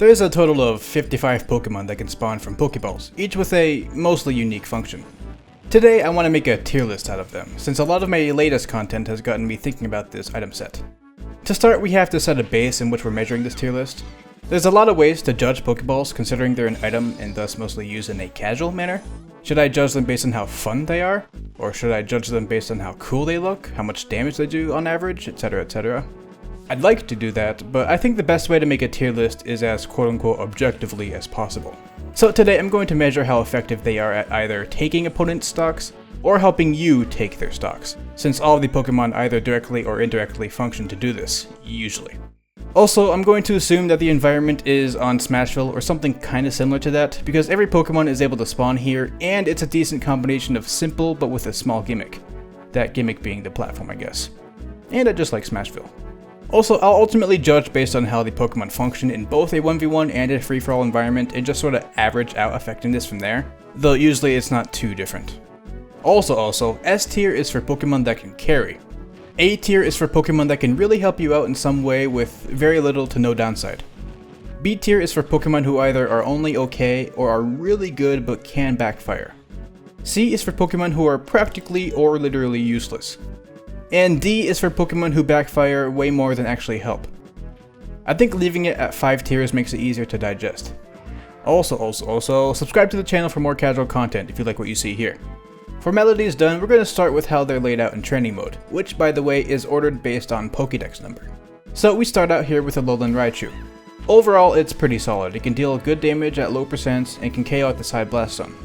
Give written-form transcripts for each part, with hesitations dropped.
There's a total of 55 Pokemon that can spawn from Pokeballs, each with a mostly unique function. Today I want to make a tier list out of them, since a lot of my latest content has gotten me thinking about this item set. To start, we have to set a base in which we're measuring this tier list. There's a lot of ways to judge Pokeballs considering they're an item and thus mostly used in a casual manner. Should I judge them based on how fun they are? Or should I judge them based on how cool they look, how much damage they do on average, etc, etc? I'd like to do that, but I think the best way to make a tier list is as quote-unquote objectively as possible. So today I'm going to measure how effective they are at either taking opponents' stocks, or helping you take their stocks, since all of the Pokemon either directly or indirectly function to do this, usually. Also, I'm going to assume that the environment is on Smashville or something kinda similar to that, because every Pokemon is able to spawn here, and it's a decent combination of simple but with a small gimmick. That gimmick being the platform, I guess. And I just like Smashville. Also, I'll ultimately judge based on how the Pokemon function in both a 1v1 and a free-for-all environment and just sort of average out effectiveness from there, though usually it's not too different. Also, S tier is for Pokemon that can carry. A tier is for Pokemon that can really help you out in some way with very little to no downside. B tier is for Pokemon who either are only okay or are really good but can backfire. C is for Pokemon who are practically or literally useless. And D is for Pokemon who backfire way more than actually help. I think leaving it at 5 tiers makes it easier to digest. Also, subscribe to the channel for more casual content if you like what you see here. Formalities done, we're going to start with how they're laid out in training mode, which by the way is ordered based on Pokédex number. So we start out here with Alolan Raichu. Overall it's pretty solid, it can deal good damage at low percents and can KO at the side Bellossom.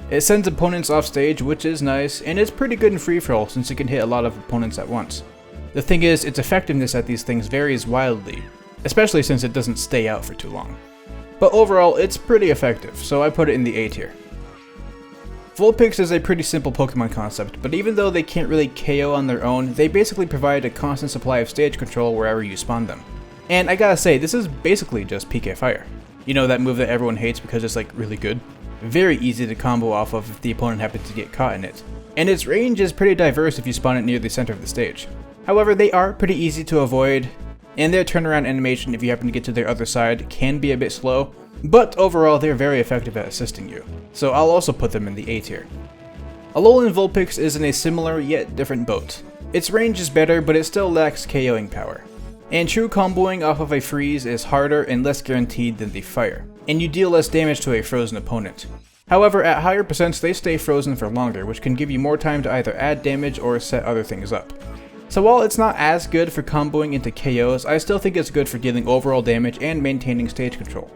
It sends opponents off stage, which is nice, and it's pretty good in free-for-all since it can hit a lot of opponents at once. The thing is, its effectiveness at these things varies wildly, especially since it doesn't stay out for too long. But overall, it's pretty effective, so I put it in the A tier. Vulpix is a pretty simple Pokemon concept, but even though they can't really KO on their own, they basically provide a constant supply of stage control wherever you spawn them. And I gotta say, this is basically just PK Fire. You know, that move that everyone hates because it's like really good? Very easy to combo off of if the opponent happens to get caught in it. And its range is pretty diverse if you spawn it near the center of the stage. However, they are pretty easy to avoid, and their turnaround animation if you happen to get to their other side can be a bit slow, but overall they're very effective at assisting you, so I'll also put them in the A tier. Alolan Vulpix is in a similar yet different boat. Its range is better, but it still lacks KOing power. And true comboing off of a freeze is harder and less guaranteed than the fire, and you deal less damage to a frozen opponent. However, at higher percents they stay frozen for longer, which can give you more time to either add damage or set other things up. So while it's not as good for comboing into KOs, I still think it's good for dealing overall damage and maintaining stage control.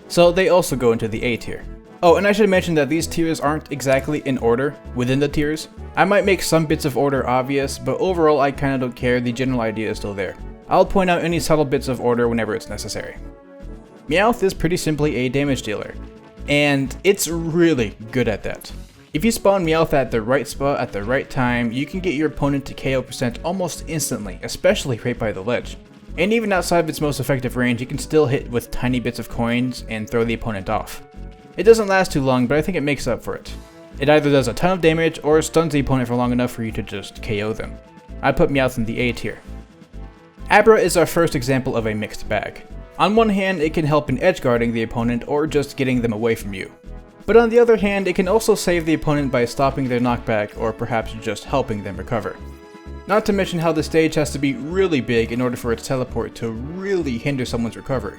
So they also go into the A tier. Oh, and I should mention that these tiers aren't exactly in order within the tiers. I might make some bits of order obvious, but overall I kinda don't care, the general idea is still there. I'll point out any subtle bits of order whenever it's necessary. Meowth is pretty simply a damage dealer, and it's really good at that. If you spawn Meowth at the right spot at the right time, you can get your opponent to KO percent almost instantly, especially right by the ledge. And even outside of its most effective range, you can still hit with tiny bits of coins and throw the opponent off. It doesn't last too long, but I think it makes up for it. It either does a ton of damage or stuns the opponent for long enough for you to just KO them. I put Meowth in the A tier. Abra is our first example of a mixed bag. On one hand, it can help in edge guarding the opponent or just getting them away from you. But on the other hand, it can also save the opponent by stopping their knockback or perhaps just helping them recover. Not to mention how the stage has to be really big in order for its teleport to really hinder someone's recovery.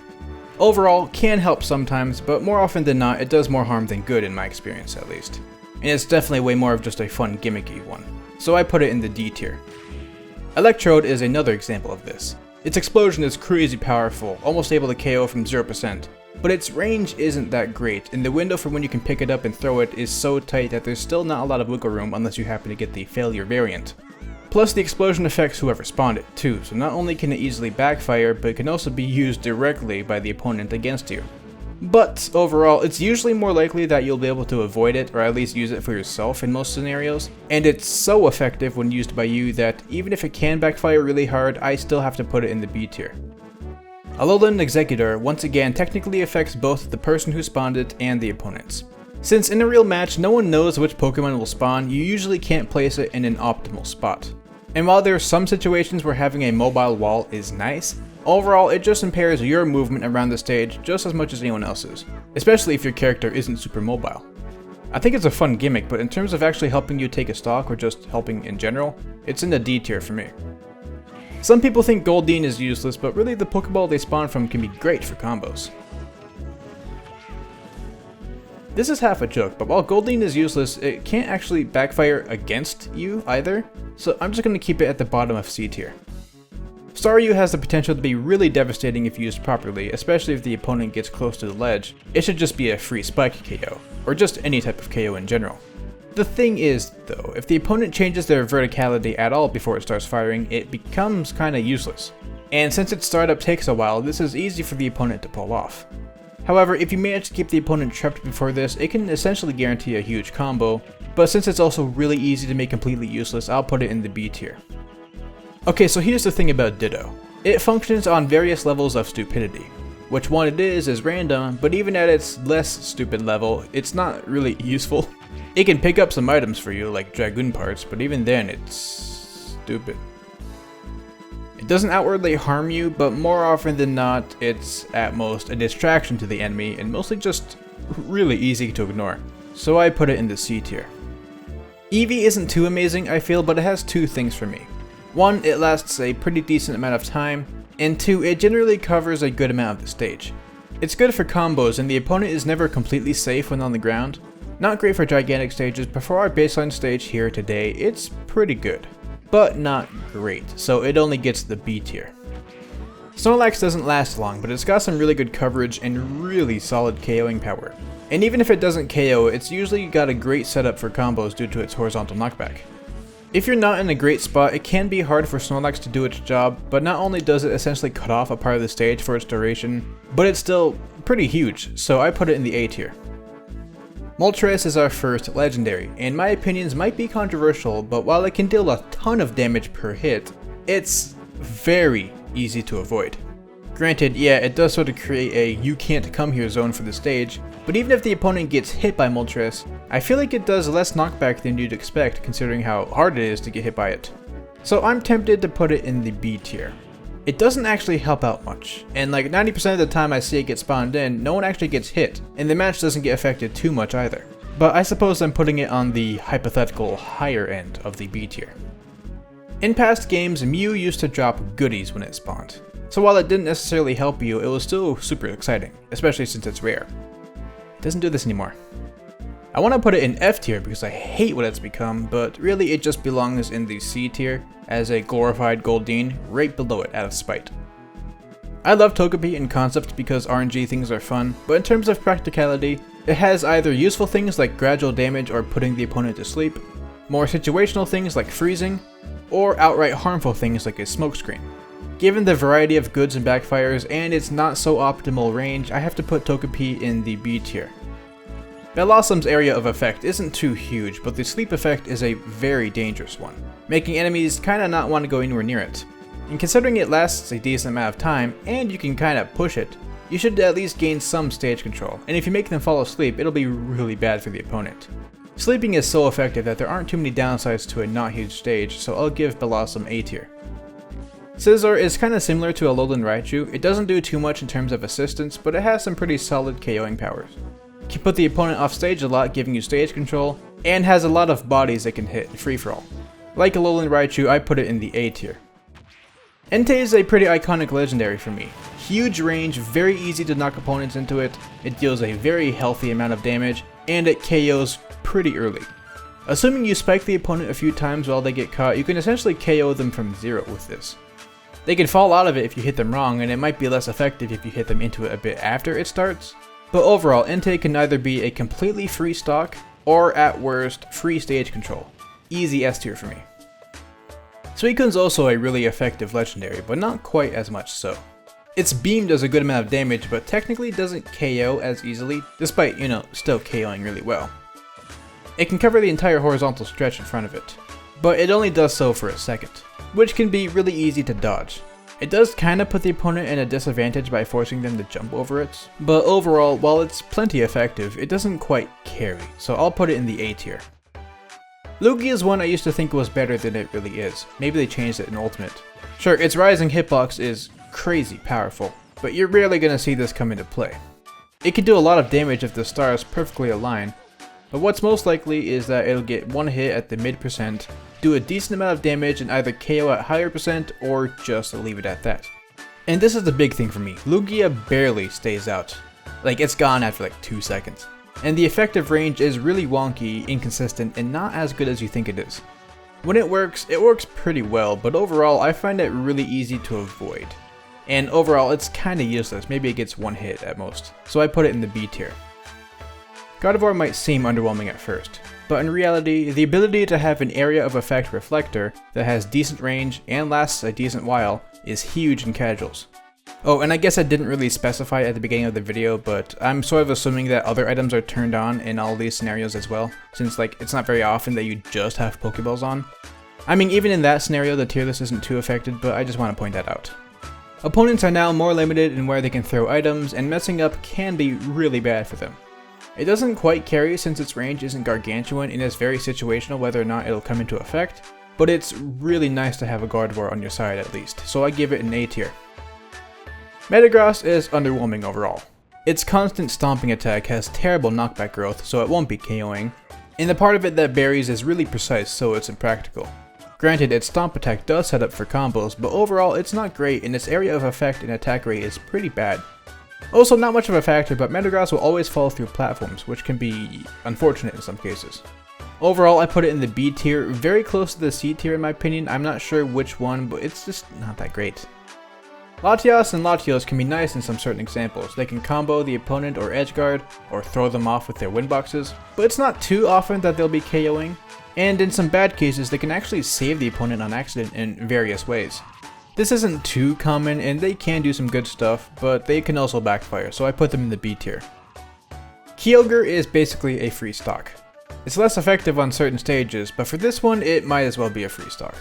Overall, can help sometimes, but more often than not, it does more harm than good in my experience at least. And it's definitely way more of just a fun gimmicky one, so I put it in the D tier. Electrode is another example of this. Its explosion is crazy powerful, almost able to KO from 0%, but its range isn't that great, and the window for when you can pick it up and throw it is so tight that there's still not a lot of wiggle room unless you happen to get the failure variant. Plus the explosion affects whoever spawned it too, so not only can it easily backfire, but it can also be used directly by the opponent against you. But overall, it's usually more likely that you'll be able to avoid it or at least use it for yourself in most scenarios, and it's so effective when used by you that even if it can backfire really hard, I still have to put it in the B tier. Alolan Exeggutor once again technically affects both the person who spawned it and the opponents. Since in a real match no one knows which Pokemon will spawn, you usually can't place it in an optimal spot. And while there are some situations where having a mobile wall is nice, Overall, it just impairs your movement around the stage just as much as anyone else's, especially if your character isn't super mobile. I think it's a fun gimmick, but in terms of actually helping you take a stock or just helping in general, it's in the D tier for me. Some people think Goldeen is useless, but really the Pokeball they spawn from can be great for combos. This is half a joke, but while Goldeen is useless, it can't actually backfire against you either, so I'm just going to keep it at the bottom of C tier. Staryu has the potential to be really devastating if used properly, especially if the opponent gets close to the ledge. It should just be a free spike KO, or just any type of KO in general. The thing is, though, if the opponent changes their verticality at all before it starts firing, it becomes kinda useless. And since its startup takes a while, this is easy for the opponent to pull off. However, if you manage to keep the opponent trapped before this, it can essentially guarantee a huge combo, but since it's also really easy to make completely useless, I'll put it in the B tier. Okay, so here's the thing about Ditto. It functions on various levels of stupidity. Which one it is random, but even at its less stupid level, it's not really useful. It can pick up some items for you, like Dragoon parts, but even then, it's stupid. It doesn't outwardly harm you, but more often than not, it's at most a distraction to the enemy, and mostly just really easy to ignore. So I put it in the C tier. Eevee isn't too amazing, I feel, but it has two things for me. One, it lasts a pretty decent amount of time, and two, it generally covers a good amount of the stage. It's good for combos, and the opponent is never completely safe when on the ground. Not great for gigantic stages, but for our baseline stage here today, it's pretty good. But not great, so it only gets the B tier. Snorlax doesn't last long, but it's got some really good coverage and really solid KOing power. And even if it doesn't KO, it's usually got a great setup for combos due to its horizontal knockback. If you're not in a great spot, it can be hard for Snorlax to do its job, but not only does it essentially cut off a part of the stage for its duration, but it's still pretty huge, so I put it in the A tier. Moltres is our first legendary, and my opinions might be controversial, but while it can deal a ton of damage per hit, it's very easy to avoid. Granted, yeah, it does sort of create a you can't come here zone for the stage, but even if the opponent gets hit by Moltres, I feel like it does less knockback than you'd expect considering how hard it is to get hit by it. So I'm tempted to put it in the B tier. It doesn't actually help out much, and like 90% of the time I see it get spawned in, no one actually gets hit, and the match doesn't get affected too much either. But I suppose I'm putting it on the hypothetical higher end of the B tier. In past games, Mew used to drop goodies when it spawned. So while it didn't necessarily help you, it was still super exciting, especially since it's rare. It doesn't do this anymore. I want to put it in F tier because I hate what it's become, but really it just belongs in the C tier as a glorified Goldeen right below it out of spite. I love Togepi in concept because RNG things are fun, but in terms of practicality, it has either useful things like gradual damage or putting the opponent to sleep, more situational things like freezing, or outright harmful things like a smokescreen. Given the variety of goods and backfires and its not so optimal range, I have to put Togepi in the B tier. Bellossom's area of effect isn't too huge, but the sleep effect is a very dangerous one, making enemies kinda not want to go anywhere near it. And considering it lasts a decent amount of time, and you can kinda push it, you should at least gain some stage control, and if you make them fall asleep, it'll be really bad for the opponent. Sleeping is so effective that there aren't too many downsides to a not huge stage, so I'll give Bellossom A tier. Scizor is kinda similar to Alolan Raichu. It doesn't do too much in terms of assistance, but it has some pretty solid KOing powers. It can put the opponent off stage a lot, giving you stage control, and has a lot of bodies it can hit in free-for-all. Like Alolan Raichu, I put it in the A tier. Entei is a pretty iconic legendary for me. Huge range, very easy to knock opponents into it, it deals a very healthy amount of damage, and it KOs pretty early. Assuming you spike the opponent a few times while they get caught, you can essentially KO them from zero with this. They can fall out of it if you hit them wrong, and it might be less effective if you hit them into it a bit after it starts, but overall, Entei can either be a completely free stock, or at worst, free stage control. Easy S tier for me. Suicune's also a really effective legendary, but not quite as much so. Its beam does a good amount of damage, but technically doesn't KO as easily, despite, still KOing really well. It can cover the entire horizontal stretch in front of it, but it only does so for a second, which can be really easy to dodge. It does kinda put the opponent in a disadvantage by forcing them to jump over it, but overall, while it's plenty effective, it doesn't quite carry, so I'll put it in the A tier. Lugia is one I used to think was better than it really is. Maybe they changed it in Ultimate. Sure, its rising hitbox is crazy powerful, but you're rarely going to see this come into play. It can do a lot of damage if the stars perfectly align, but what's most likely is that it'll get one hit at the mid percent, do a decent amount of damage and either KO at higher percent or just leave it at that. And this is the big thing for me, Lugia barely stays out. Like, it's gone after like 2 seconds. And the effective range is really wonky, inconsistent, and not as good as you think it is. When it works pretty well, but overall I find it really easy to avoid. And overall it's kinda useless, maybe it gets one hit at most, so I put it in the B tier. Gardevoir might seem underwhelming at first, but in reality, the ability to have an area of effect reflector that has decent range and lasts a decent while is huge in casuals. Oh, and I guess I didn't really specify at the beginning of the video, but I'm sort of assuming that other items are turned on in all these scenarios as well, since like it's not very often that you just have Pokeballs on. I mean, even in that scenario the tier list isn't too affected, but I just want to point that out. Opponents are now more limited in where they can throw items, and messing up can be really bad for them. It doesn't quite carry since its range isn't gargantuan and is very situational whether or not it'll come into effect, but it's really nice to have a Gardevoir on your side at least, so I give it an A tier. Metagross is underwhelming overall. Its constant stomping attack has terrible knockback growth, so it won't be KOing, and the part of it that buries is really precise, so it's impractical. Granted, its stomp attack does set up for combos, but overall it's not great and its area of effect and attack rate is pretty bad. Also, not much of a factor, but Metagross will always fall through platforms, which can be unfortunate in some cases. Overall, I put it in the B tier, very close to the C tier in my opinion. I'm not sure which one, but it's just not that great. Latios and Latios can be nice in some certain examples. They can combo the opponent or edgeguard, or throw them off with their windboxes, but it's not too often that they'll be KOing, and in some bad cases they can actually save the opponent on accident in various ways. This isn't too common and they can do some good stuff, but they can also backfire, so I put them in the B tier. Kyogre is basically a free stock. It's less effective on certain stages, but for this one it might as well be a free stock.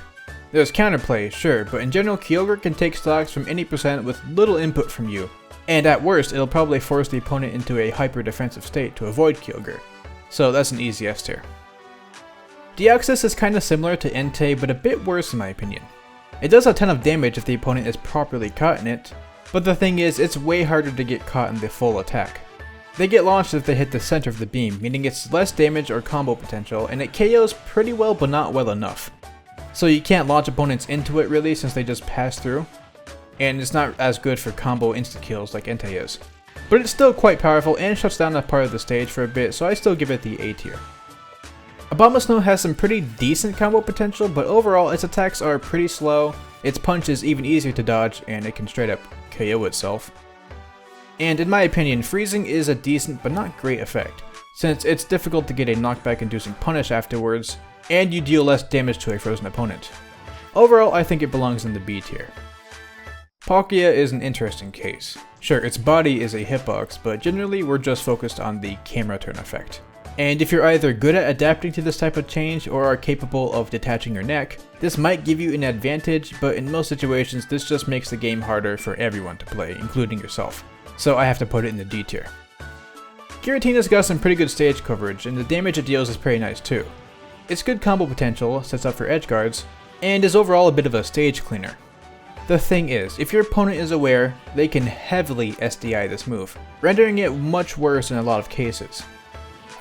There's counterplay, sure, but in general Kyogre can take stocks from any percent with little input from you, and at worst it'll probably force the opponent into a hyper defensive state to avoid Kyogre, so that's an easy S tier. Deoxys is kinda similar to Entei, but a bit worse in my opinion. It does a ton of damage if the opponent is properly caught in it, but the thing is, it's way harder to get caught in the full attack. They get launched if they hit the center of the beam, meaning it's less damage or combo potential, and it KOs pretty well but not well enough. So you can't launch opponents into it really since they just pass through, and it's not as good for combo insta-kills like Entei is. But it's still quite powerful and shuts down that part of the stage for a bit, so I still give it the A tier. Abomasnow has some pretty decent combo potential, but overall its attacks are pretty slow, its punch is even easier to dodge, and it can straight up KO itself. And in my opinion, freezing is a decent but not great effect, since it's difficult to get a knockback inducing punish afterwards, and you deal less damage to a frozen opponent. Overall, I think it belongs in the B tier. Palkia is an interesting case. Sure, its body is a hitbox, but generally we're just focused on the camera turn effect. And if you're either good at adapting to this type of change or are capable of detaching your neck, this might give you an advantage, but in most situations this just makes the game harder for everyone to play, including yourself. So I have to put it in the D tier. Giratina's got some pretty good stage coverage, and the damage it deals is pretty nice too. Its good combo potential sets up for edgeguards, and is overall a bit of a stage cleaner. The thing is, if your opponent is aware, they can heavily SDI this move, rendering it much worse in a lot of cases.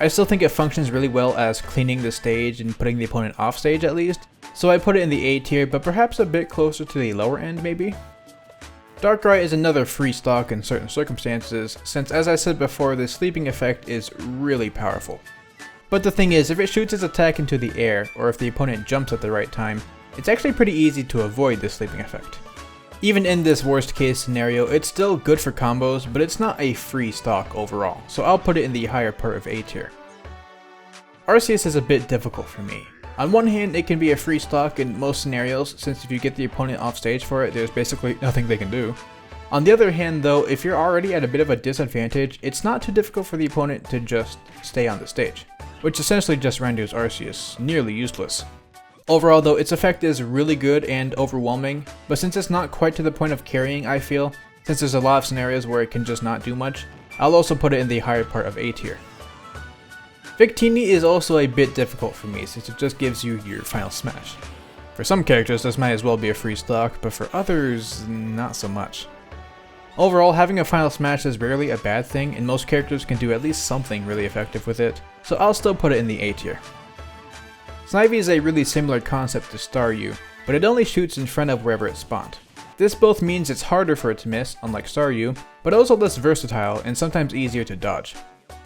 I still think it functions really well as cleaning the stage and putting the opponent off stage at least, so I put it in the A tier, but perhaps a bit closer to the lower end maybe? Darkrai is another free stock in certain circumstances, since as I said before, the sleeping effect is really powerful. But the thing is, if it shoots its attack into the air, or if the opponent jumps at the right time, it's actually pretty easy to avoid the sleeping effect. Even in this worst case scenario, it's still good for combos, but it's not a free stock overall, so I'll put it in the higher part of A tier. Arceus is a bit difficult for me. On one hand, it can be a free stock in most scenarios, since if you get the opponent off stage for it, there's basically nothing they can do. On the other hand though, if you're already at a bit of a disadvantage, it's not too difficult for the opponent to just stay on the stage, which essentially just renders Arceus nearly useless. Overall though, its effect is really good and overwhelming, but since it's not quite to the point of carrying, I feel, since there's a lot of scenarios where it can just not do much, I'll also put it in the higher part of A tier. Victini is also a bit difficult for me since it just gives you your final smash. For some characters this might as well be a free stock, but for others, not so much. Overall, having a final smash is rarely a bad thing, and most characters can do at least something really effective with it, so I'll still put it in the A tier. Snivy is a really similar concept to Staryu, but it only shoots in front of wherever it spawned. This both means it's harder for it to miss, unlike Staryu, but also less versatile and sometimes easier to dodge.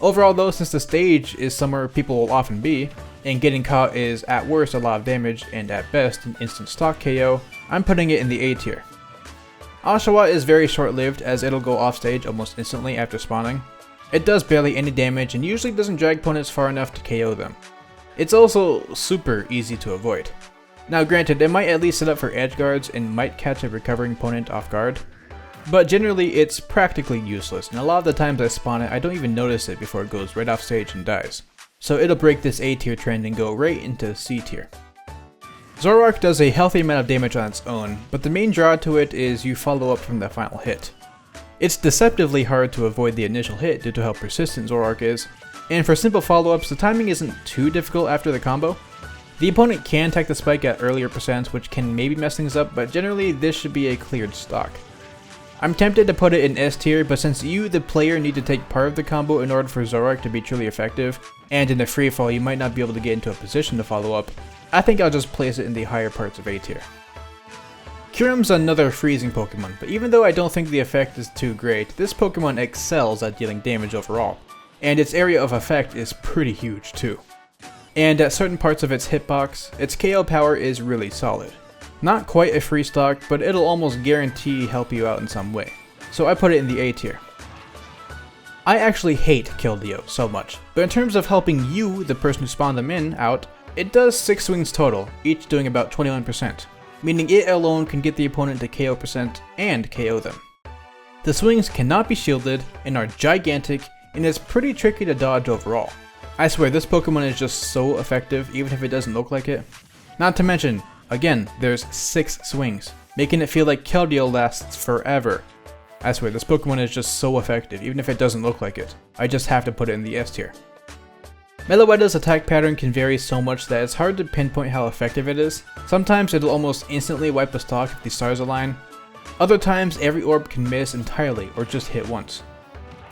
Overall though, since the stage is somewhere people will often be, and getting caught is at worst a lot of damage and at best an instant stock KO, I'm putting it in the A tier. Oshawott is very short-lived as it'll go off stage almost instantly after spawning. It does barely any damage and usually doesn't drag opponents far enough to KO them. It's also super easy to avoid. Now granted, it might at least set up for edge guards and might catch a recovering opponent off guard, but generally it's practically useless, and a lot of the times I spawn it I don't even notice it before it goes right off stage and dies. So it'll break this A tier trend and go right into C tier. Zoroark does a healthy amount of damage on its own, but the main draw to it is you follow up from the final hit. It's deceptively hard to avoid the initial hit due to how persistent Zoroark is, and for simple follow-ups the timing isn't too difficult after the combo. The opponent can tech the spike at earlier percents, which can maybe mess things up, but generally this should be a cleared stock. I'm tempted to put it in S tier, but since you, the player, need to take part of the combo in order for Zoroark to be truly effective, and in the freefall you might not be able to get into a position to follow up, I think I'll just place it in the higher parts of A tier. Kyurem's another freezing Pokemon, but even though I don't think the effect is too great, this Pokemon excels at dealing damage overall, and its area of effect is pretty huge too. And at certain parts of its hitbox, its KO power is really solid. Not quite a free stock, but it'll almost guarantee help you out in some way, so I put it in the A tier. I actually hate Keldeo so much, but in terms of helping you, the person who spawned them in, out, it does 6 swings total, each doing about 21%, meaning it alone can get the opponent to KO percent and KO them. The swings cannot be shielded and are gigantic, and it's pretty tricky to dodge overall. I swear this Pokemon is just so effective even if it doesn't look like it. Not to mention, again, there's 6 swings, making it feel like Keldeo lasts forever. I swear this Pokemon is just so effective even if it doesn't look like it. I just have to put it in the S tier. Meloetta's attack pattern can vary so much that it's hard to pinpoint how effective it is. Sometimes it'll almost instantly wipe a stock if the stars align. Other times every orb can miss entirely or just hit once.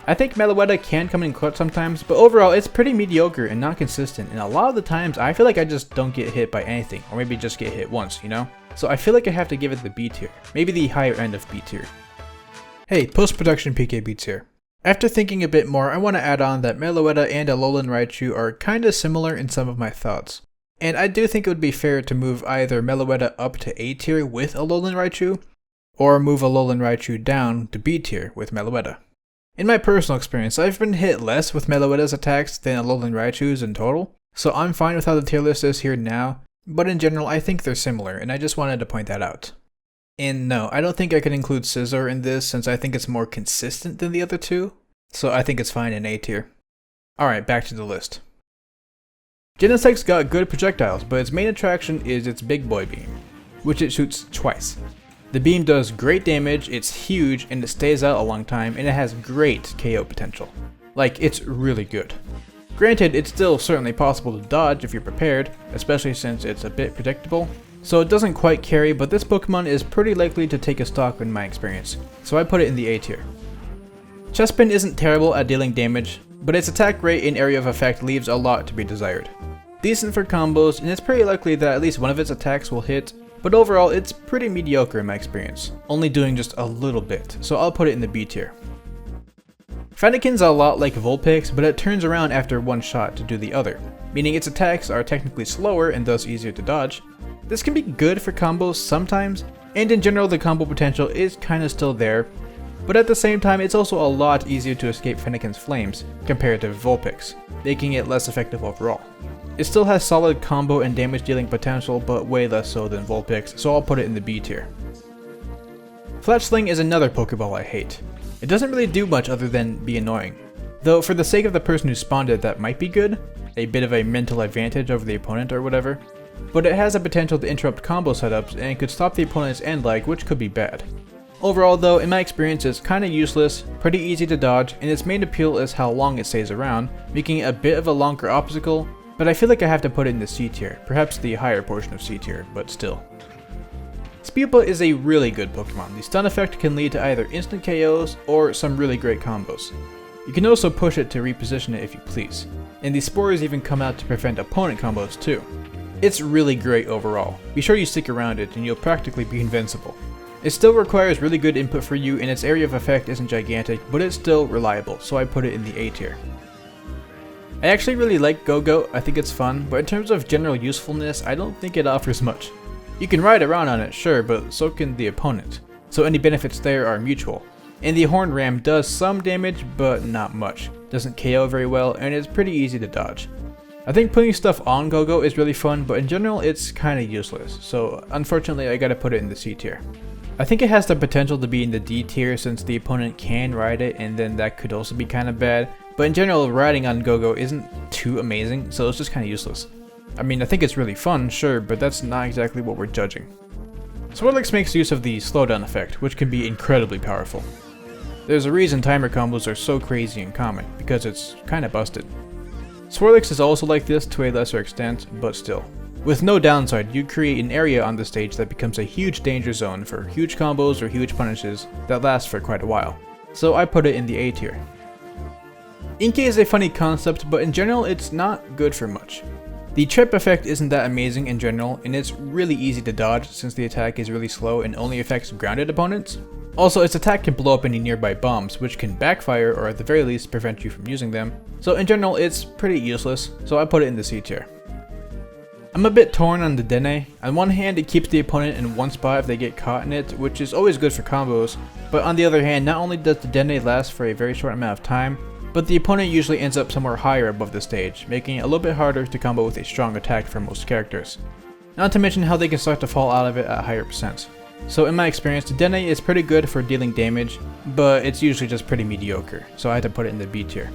I think Meloetta can come in clutch sometimes, but overall it's pretty mediocre and not consistent, and a lot of the times I feel like I just don't get hit by anything, or maybe just get hit once, you know? So I feel like I have to give it the B tier, maybe the higher end of B tier. Hey, post-production PK Beats here. After thinking a bit more, I want to add on that Meloetta and Alolan Raichu are kinda similar in some of my thoughts. And I do think it would be fair to move either Meloetta up to A tier with Alolan Raichu, or move Alolan Raichu down to B tier with Meloetta. In my personal experience, I've been hit less with Meloetta's attacks than Alolan Raichu's in total, so I'm fine with how the tier list is here now, but in general I think they're similar, and I just wanted to point that out. And no, I don't think I can include Scizor in this since I think it's more consistent than the other two, so I think it's fine in A tier. Alright, back to the list. Genesect's got good projectiles, but its main attraction is its big boy beam, which it shoots twice. The beam does great damage, it's huge, and it stays out a long time, and it has great KO potential. Like, it's really good. Granted, it's still certainly possible to dodge if you're prepared, especially since it's a bit predictable, so it doesn't quite carry, but this Pokemon is pretty likely to take a stock in my experience, so I put it in the A tier. Chespin isn't terrible at dealing damage, but its attack rate and area of effect leaves a lot to be desired. Decent for combos, and it's pretty likely that at least one of its attacks will hit, but overall it's pretty mediocre in my experience, only doing just a little bit, so I'll put it in the B tier. Fennekin's a lot like Vulpix, but it turns around after one shot to do the other, meaning its attacks are technically slower and thus easier to dodge. This can be good for combos sometimes, and in general the combo potential is kinda still there, but at the same time it's also a lot easier to escape Fennekin's flames compared to Vulpix, making it less effective overall. It still has solid combo and damage dealing potential, but way less so than Vulpix, so I'll put it in the B tier. Fletchling is another Pokeball I hate. It doesn't really do much other than be annoying. Though for the sake of the person who spawned it, that might be good, a bit of a mental advantage over the opponent or whatever, but it has a potential to interrupt combo setups and could stop the opponent's end leg, which could be bad. Overall though, in my experience it's kinda useless, pretty easy to dodge, and its main appeal is how long it stays around, making it a bit of a longer obstacle, but I feel like I have to put it in the C tier, perhaps the higher portion of C tier, but still. Spewpa is a really good Pokemon. The stun effect can lead to either instant KOs or some really great combos. You can also push it to reposition it if you please, and the spores even come out to prevent opponent combos too. It's really great overall. Be sure you stick around it and you'll practically be invincible. It still requires really good input for you and its area of effect isn't gigantic, but it's still reliable, so I put it in the A tier. I actually really like Go-Go, I think it's fun, but in terms of general usefulness, I don't think it offers much. You can ride around on it, sure, but so can the opponent, so any benefits there are mutual. And the Horn Ram does some damage, but not much, doesn't KO very well, and it's pretty easy to dodge. I think putting stuff on Go-Go is really fun, but in general it's kinda useless, so unfortunately I gotta put it in the C tier. I think it has the potential to be in the D tier since the opponent can ride it, and then that could also be kinda bad, but in general riding on Go-Go isn't too amazing, so it's just kinda useless. I mean, I think it's really fun, sure, but that's not exactly what we're judging. Snorlax makes use of the slowdown effect, which can be incredibly powerful. There's a reason timer combos are so crazy and common, because it's kinda busted. Snorlax is also like this to a lesser extent, but still. With no downside, you create an area on the stage that becomes a huge danger zone for huge combos or huge punishes that last for quite a while, so I put it in the A tier. Inkay is a funny concept, but in general it's not good for much. The trip effect isn't that amazing in general, and it's really easy to dodge since the attack is really slow and only affects grounded opponents. Also, its attack can blow up any nearby bombs, which can backfire or at the very least prevent you from using them, so in general it's pretty useless, so I put it in the C tier. I'm a bit torn on the Dene. On one hand, it keeps the opponent in one spot if they get caught in it, which is always good for combos, but on the other hand, not only does the Dene last for a very short amount of time, but the opponent usually ends up somewhere higher above the stage, making it a little bit harder to combo with a strong attack for most characters. Not to mention how they can start to fall out of it at higher percents. So in my experience, the Dene is pretty good for dealing damage, but it's usually just pretty mediocre, so I had to put it in the B tier.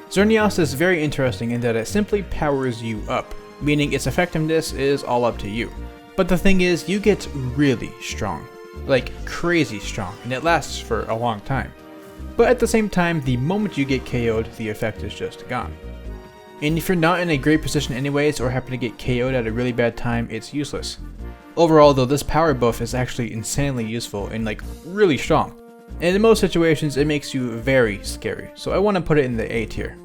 Xerneas is very interesting in that it simply powers you up, meaning its effectiveness is all up to you. But the thing is, you get really strong. Like crazy strong, and it lasts for a long time. But at the same time, the moment you get KO'd, the effect is just gone. And if you're not in a great position anyways, or happen to get KO'd at a really bad time, it's useless. Overall though, this power buff is actually insanely useful and like really strong. And in most situations, it makes you very scary, so I want to put it in the A tier.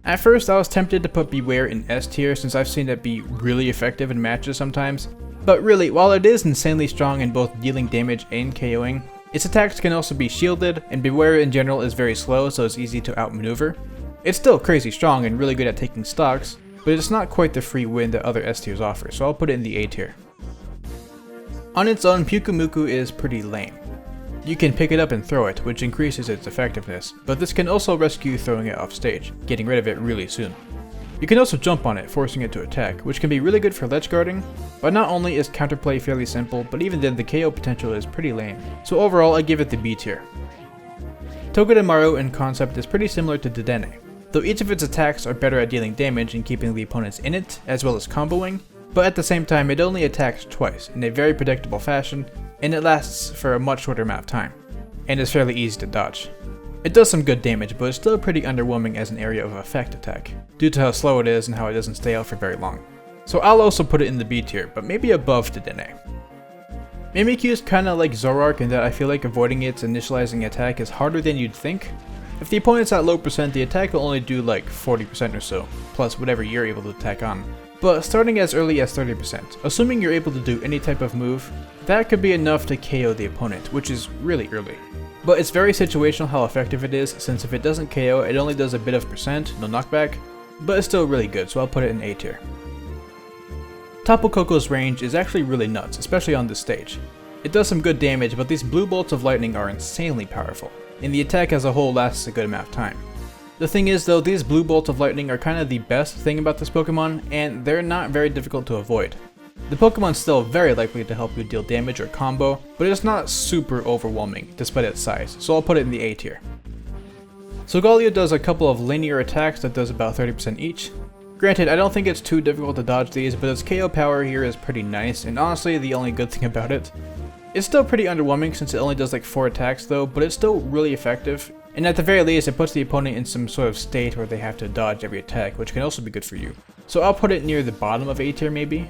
At first, I was tempted to put Beware in S tier since I've seen it be really effective in matches sometimes, but really, while it is insanely strong in both dealing damage and KOing, its attacks can also be shielded, and Beware in general is very slow so it's easy to outmaneuver. It's still crazy strong and really good at taking stocks, but it's not quite the free win that other S tiers offer, so I'll put it in the A tier. On its own, Pyukumuku is pretty lame. You can pick it up and throw it, which increases its effectiveness, but this can also rescue throwing it off stage, getting rid of it really soon. You can also jump on it, forcing it to attack, which can be really good for ledge guarding, but not only is counterplay fairly simple, but even then the KO potential is pretty lame, so overall I give it the B tier. Togedemaru in concept is pretty similar to Dedenne, though each of its attacks are better at dealing damage and keeping the opponents in it, as well as comboing, but at the same time it only attacks twice in a very predictable fashion, and it lasts for a much shorter amount of time, and is fairly easy to dodge. It does some good damage, but it's still pretty underwhelming as an area of effect attack, due to how slow it is and how it doesn't stay out for very long. So I'll also put it in the B tier, but maybe above Dedenne. Mimikyu is kinda like Zoroark in that I feel like avoiding its initializing attack is harder than you'd think. If the opponent's at low percent, the attack will only do like 40% or so, plus whatever you're able to attack on. But starting as early as 30%, assuming you're able to do any type of move, that could be enough to KO the opponent, which is really early. But it's very situational how effective it is, since if it doesn't KO, it only does a bit of percent, no knockback, but it's still really good, so I'll put it in A tier. Tapu Koko's range is actually really nuts, especially on this stage. It does some good damage, but these blue bolts of lightning are insanely powerful, and the attack as a whole lasts a good amount of time. The thing is though, these blue bolts of lightning are kind of the best thing about this Pokemon, and they're not very difficult to avoid. The Pokemon's still very likely to help you deal damage or combo, but it's not super overwhelming despite its size, so I'll put it in the A tier. Solgaleo does a couple of linear attacks that does about 30% each. Granted, I don't think it's too difficult to dodge these, but its KO power here is pretty nice, and honestly the only good thing about it. It's still pretty underwhelming since it only does like 4 attacks though, but it's still really effective, And at the very least, it puts the opponent in some sort of state where they have to dodge every attack, which can also be good for you. So I'll put it near the bottom of A tier maybe.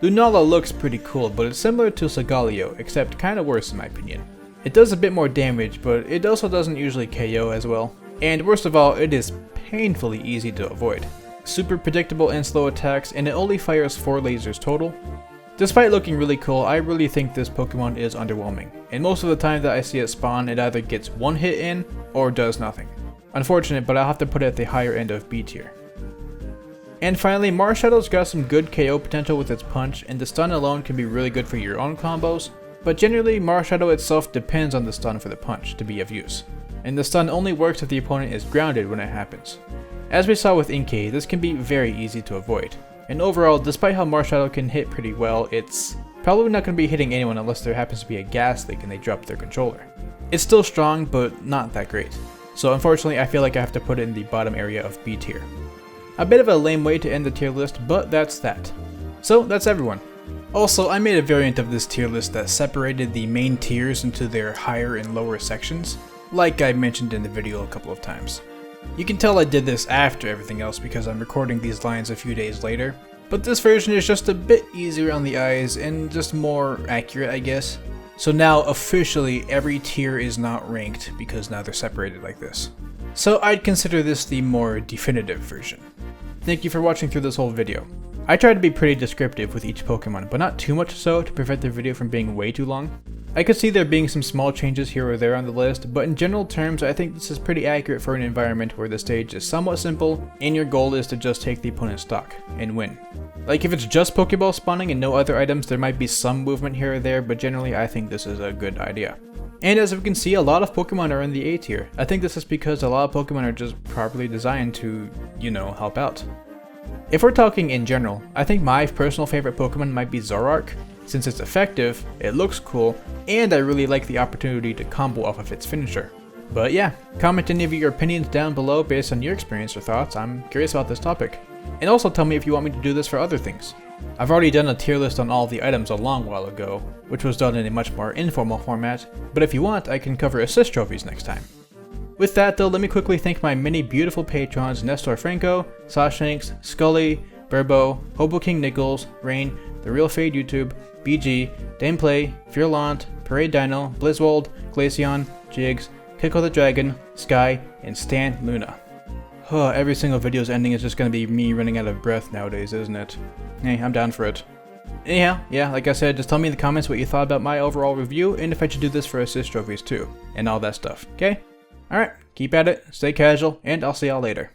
Lunala looks pretty cool, but it's similar to Solgaleo, except kinda worse in my opinion. It does a bit more damage, but it also doesn't usually KO as well. And worst of all, it is painfully easy to avoid. Super predictable and slow attacks, and it only fires 4 lasers total. Despite looking really cool, I really think this Pokemon is underwhelming, and most of the time that I see it spawn, it either gets one hit in, or does nothing. Unfortunate, but I'll have to put it at the higher end of B tier. And finally, Marshallow's got some good KO potential with its punch, and the stun alone can be really good for your own combos, but generally Marshadow itself depends on the stun for the punch to be of use, and the stun only works if the opponent is grounded when it happens. As we saw with Inkay, this can be very easy to avoid. And overall, despite how Marshadow can hit pretty well, it's probably not going to be hitting anyone unless there happens to be a gas leak and they drop their controller. It's still strong, but not that great. So unfortunately, I feel like I have to put it in the bottom area of B tier. A bit of a lame way to end the tier list, but that's that. So that's everyone. Also, I made a variant of this tier list that separated the main tiers into their higher and lower sections, like I mentioned in the video a couple of times. You can tell I did this after everything else because I'm recording these lines a few days later, but this version is just a bit easier on the eyes and just more accurate, I guess. So now officially every tier is not ranked because now they're separated like this. So I'd consider this the more definitive version. Thank you for watching through this whole video. I tried to be pretty descriptive with each Pokemon, but not too much so to prevent the video from being way too long. I could see there being some small changes here or there on the list, but in general terms I think this is pretty accurate for an environment where the stage is somewhat simple and your goal is to just take the opponent's stock and win. Like if it's just Pokeball spawning and no other items, there might be some movement here or there, but generally I think this is a good idea. And as we can see, a lot of Pokemon are in the A tier. I think this is because a lot of Pokemon are just properly designed to, you know, help out. If we're talking in general, I think my personal favorite Pokemon might be Zoroark, since it's effective, it looks cool, and I really like the opportunity to combo off of its finisher. But yeah, comment any of your opinions down below based on your experience or thoughts. I'm curious about this topic. And also tell me if you want me to do this for other things. I've already done a tier list on all the items a long while ago, which was done in a much more informal format, but if you want, I can cover assist trophies next time. With that though, let me quickly thank my many beautiful patrons Nestor Franco, Sashanks, Skully, Burbo, Hobo King Niklz, Raighne, TheRealFxdeYT, BG, Dameplay, Feurolant, Parade Dino, Blizwald, Glaceon, Jigs, Kiko the Dragon, Sky, and Stan Luna. Every single video's ending is just gonna be me running out of breath nowadays, isn't it? Hey, I'm down for it. Anyhow, yeah, like I said, just tell me in the comments what you thought about my overall review and if I should do this for assist trophies too, and all that stuff, okay? Alright, keep at it, stay casual, and I'll see y'all later.